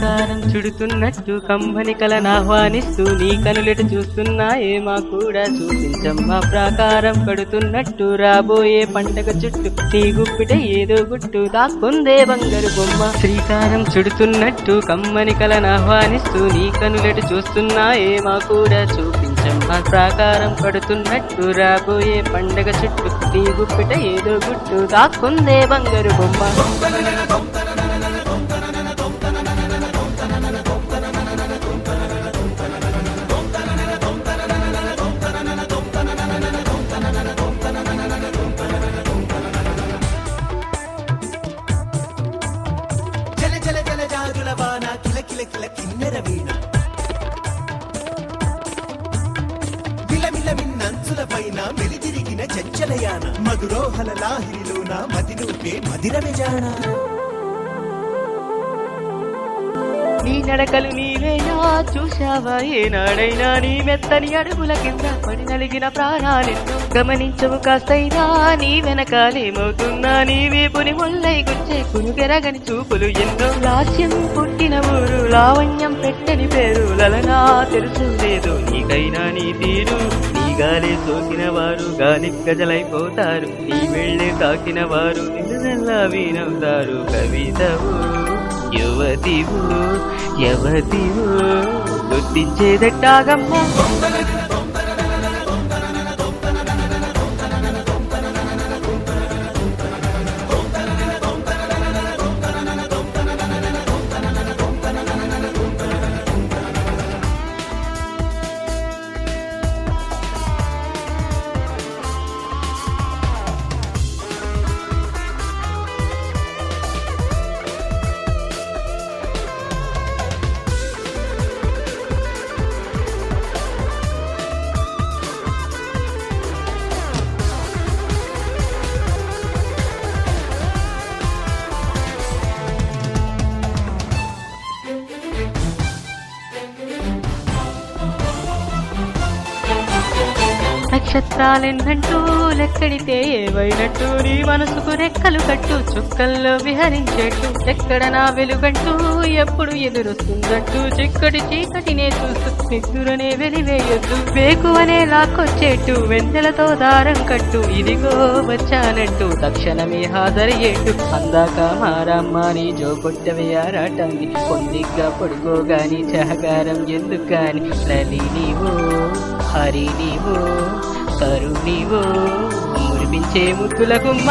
శ్రీకారం చుడుతున్నట్టు కమ్మని కలను ఆహ్వానిస్తూ నీ కనులెట చూస్తున్నాయే మా కూడా చూపించమ్మా ప్రాకారం కడుతున్నట్టు రాబోయే పండగ చుట్టూ నీ గుప్పిట ఏదో గుట్టు దాక్కుందే బంగారు బొమ్మ శ్రీకారం చుడుతున్నట్టు కమ్మని కలను ఆహ్వానిస్తూ నీ కనులెట చూస్తున్నాయే మా కూడా చూపించమ్మా ప్రాకారం కడుతున్నట్టు రాబోయే పండగ చుట్టూ నీ గుప్పిట ఏదో గుట్టు దాక్కుందే బంగారు బొమ్మ మెలితిరిగిన చంచలయాన మధురోహల లాహిరిలోన మదిలోకే మదిర విజాణ నీ నడకలు నీవేనా చూశావా ఏనాడైనా నీ మెత్తని అడుగుల కింద పడి నలిగిన ప్రాణాలెన్నో గమనించవు కాస్తైనా నీ వెనకాలేమవుతున్నా నీ వేపుని ముల్లై గుచ్చే కునుగెరగని చూపులు ఎన్నో లాస్యం పుట్టిన ఊరు లావణ్యం పెట్టని పేరు లలనా తెలుసు లేదు నీకైనా నీ తీరు నీ గాలి సోకిన వారు గాలి గజలైపోతారు నీ వెళ్ళే తాకిన వారు నిన్నెల్లా వీనవుతారు కవితవు యువతివు యవతివు గుర్తించేదట్టాగమ్మా నక్షత్రాలెన్నంటూ లెక్కడితే ఏవైనట్టు నీ మనసుకు రెక్కలు కట్టు చుక్కల్లో విహరించేట్టు ఎక్కడ నా వెలుగంటూ ఎప్పుడు ఎదురొస్తుందంటూ చిక్కటి చీకటినే చూస్తూ నిద్దురనే వెలివేయొద్దు వేకువనే లాక్కొచ్చేట్టు వెన్నెలతో దారం కట్టు ఇదిగో వచ్చానంటూ తక్షణమే హాజరయ్యేట్టు అందాక మారమ్మ నీ జోకొట్టవే ఆరాటాన్ని పొందిగ్గా పడుకోగాని సహకారం ఎందుకు గాని లలి నీవో హరి నీవో కరుణివో మురిపించే ముద్దుల గుమ్మ